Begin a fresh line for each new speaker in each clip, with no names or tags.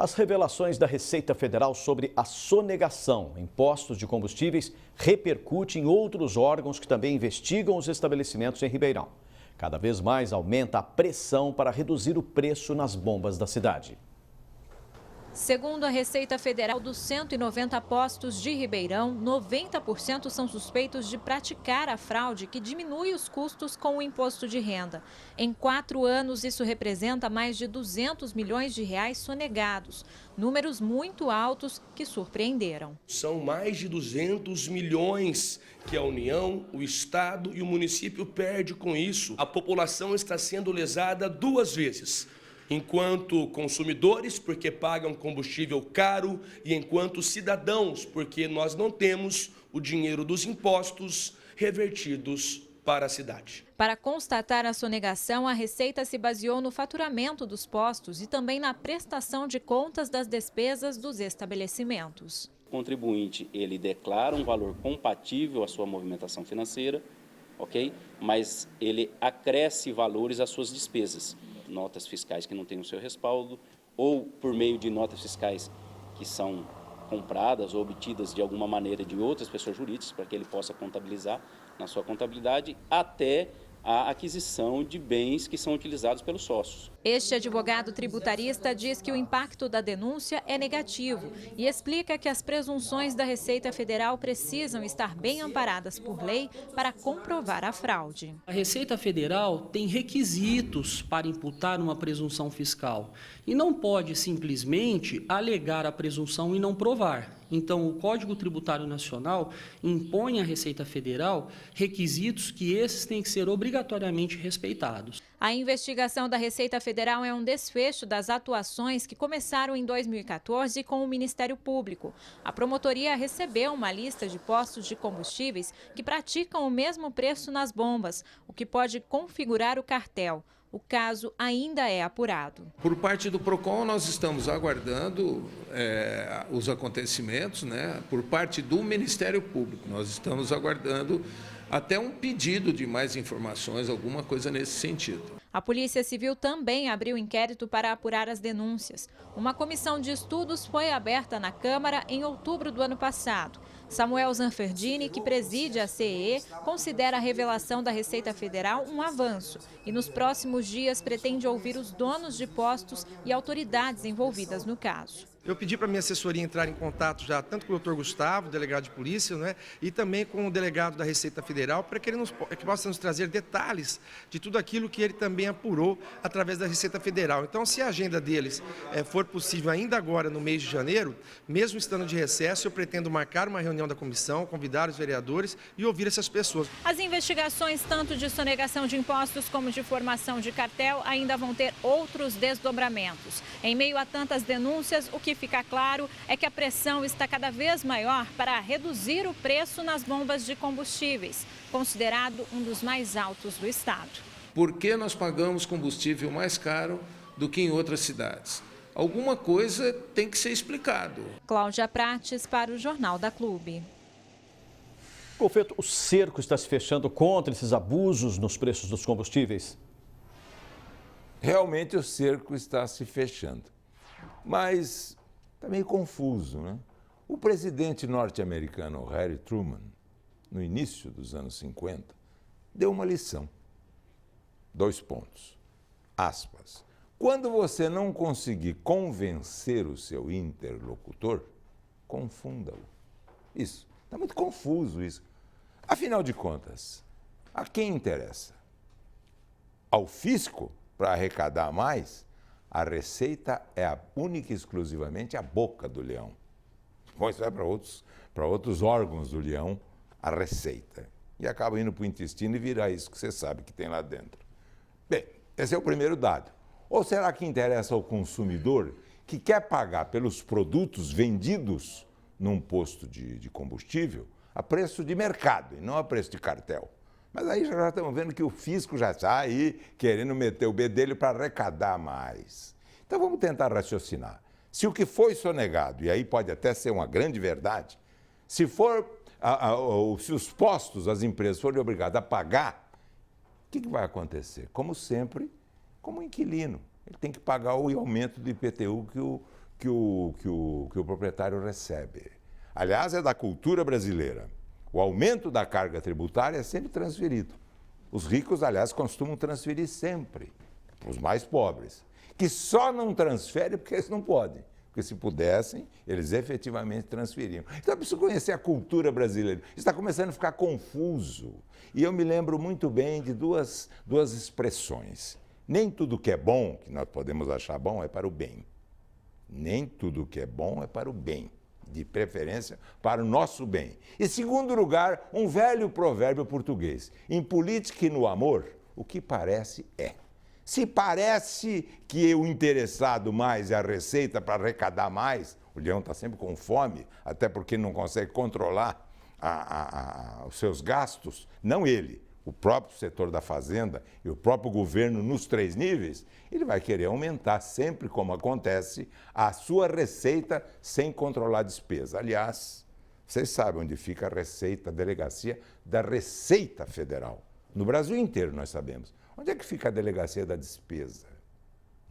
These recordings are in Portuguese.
As revelações da Receita Federal sobre a sonegação em postos de combustíveis repercutem em outros órgãos que também investigam os estabelecimentos em Ribeirão. Cada vez mais aumenta a pressão para reduzir o preço nas bombas da cidade.
Segundo a Receita Federal, dos 190 postos de Ribeirão, 90% são suspeitos de praticar a fraude que diminui os custos com o imposto de renda. Em 4 anos, isso representa mais de 200 milhões de reais sonegados, números muito altos que surpreenderam.
São mais de 200 milhões que a União, o Estado e o município perdem com isso. A população está sendo lesada 2 vezes. Enquanto consumidores, porque pagam combustível caro, e enquanto cidadãos, porque nós não temos o dinheiro dos impostos revertidos para a cidade.
Para constatar a sonegação, a Receita se baseou no faturamento dos postos e também na prestação de contas das despesas dos estabelecimentos.
O contribuinte, ele declara um valor compatível à sua movimentação financeira, ok? Mas ele acresce valores às suas despesas. Notas fiscais que não têm o seu respaldo, ou por meio de notas fiscais que são compradas ou obtidas de alguma maneira de outras pessoas jurídicas, para que ele possa contabilizar na sua contabilidade, até a aquisição de bens que são utilizados pelos sócios.
Este advogado tributarista diz que o impacto da denúncia é negativo e explica que as presunções da Receita Federal precisam estar bem amparadas por lei para comprovar a fraude.
A Receita Federal tem requisitos para imputar uma presunção fiscal e não pode simplesmente alegar a presunção e não provar. Então, o Código Tributário Nacional impõe à Receita Federal requisitos que esses têm que ser obrigatoriamente respeitados.
A investigação da Receita Federal é um desfecho das atuações que começaram em 2014 com o Ministério Público. A promotoria recebeu uma lista de postos de combustíveis que praticam o mesmo preço nas bombas, o que pode configurar o cartel. O caso ainda é apurado.
Por parte do PROCON, nós estamos aguardando os acontecimentos, né? Por parte do Ministério Público, nós estamos aguardando até um pedido de mais informações, alguma coisa nesse sentido.
A Polícia Civil também abriu inquérito para apurar as denúncias. Uma comissão de estudos foi aberta na Câmara em outubro do ano passado. Samuel Zanferdini, que preside a CEE, considera a revelação da Receita Federal um avanço e nos próximos dias pretende ouvir os donos de postos e autoridades envolvidas no caso.
Eu pedi para a minha assessoria entrar em contato já tanto com o doutor Gustavo, delegado de polícia, né, e também com o delegado da Receita Federal, para que ele possa nos trazer detalhes de tudo aquilo que ele também apurou através da Receita Federal. Então, se a agenda deles for possível ainda agora no mês de janeiro, mesmo estando de recesso, eu pretendo marcar uma reunião da comissão, convidar os vereadores e ouvir essas pessoas.
As investigações tanto de sonegação de impostos como de formação de cartel ainda vão ter outros desdobramentos. Em meio a tantas denúncias, o que fica claro é que a pressão está cada vez maior para reduzir o preço nas bombas de combustíveis, considerado um dos mais altos do estado.
Por que nós pagamos combustível mais caro do que em outras cidades? Alguma coisa tem que ser explicado.
Cláudia Prates para o Jornal da Clube.
Golfeto, o cerco está se fechando contra esses abusos nos preços dos combustíveis?
Realmente o cerco está se fechando, mas está meio confuso, né? O presidente norte-americano Harry Truman, no início dos anos 50, deu uma lição. 2 pontos. Aspas. Quando você não conseguir convencer o seu interlocutor, confunda-o. Isso. Está muito confuso isso. Afinal de contas, a quem interessa? Ao fisco, para arrecadar mais? A Receita é a única e exclusivamente a boca do leão. Depois vai para outros órgãos do leão, a Receita. E acaba indo para o intestino e vira isso que você sabe que tem lá dentro. Bem, esse é o primeiro dado. Ou será que interessa ao consumidor que quer pagar pelos produtos vendidos num posto de combustível a preço de mercado e não a preço de cartel? Mas aí já estamos vendo que o fisco já está aí querendo meter o bedelho para arrecadar mais. Então vamos tentar raciocinar. Se o que foi sonegado, e aí pode até ser uma grande verdade, se os postos, as empresas forem obrigadas a pagar, o que vai acontecer? Como sempre, como inquilino. Ele tem que pagar o aumento do IPTU que o proprietário recebe. Aliás, é da cultura brasileira. O aumento da carga tributária é sempre transferido. Os ricos, aliás, costumam transferir sempre para os mais pobres, que só não transferem porque eles não podem. Porque se pudessem, eles efetivamente transferiam. Então é preciso conhecer a cultura brasileira. Está começando a ficar confuso. E eu me lembro muito bem de duas expressões. Nem tudo que é bom, que nós podemos achar bom, é para o bem. Nem tudo que é bom é para o bem. De preferência para o nosso bem. E, segundo lugar, um velho provérbio português. Em política e no amor, o que parece é. Se parece que o interessado mais é a receita para arrecadar mais, o leão está sempre com fome, até porque não consegue controlar os seus gastos, não ele, o próprio setor da fazenda e o próprio governo nos 3 níveis, ele vai querer aumentar sempre, como acontece, a sua receita sem controlar a despesa. Aliás, vocês sabem onde fica a Receita, a delegacia da Receita Federal. No Brasil inteiro nós sabemos. Onde é que fica a delegacia da despesa?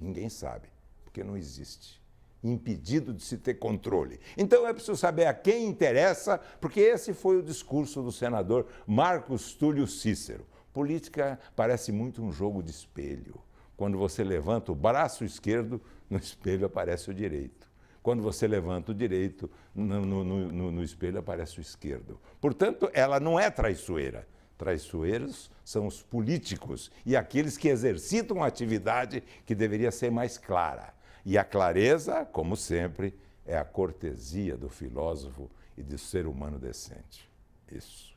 Ninguém sabe, porque não existe. Impedido de se ter controle. Então é preciso saber a quem interessa, porque esse foi o discurso do senador Marcos Túlio Cícero. Política parece muito um jogo de espelho. Quando você levanta o braço esquerdo, no espelho aparece o direito. Quando você levanta o direito, no espelho aparece o esquerdo. Portanto, ela não é traiçoeira. Traiçoeiros são os políticos e aqueles que exercitam uma atividade que deveria ser mais clara. E a clareza, como sempre, é a cortesia do filósofo e do ser humano decente. Isso.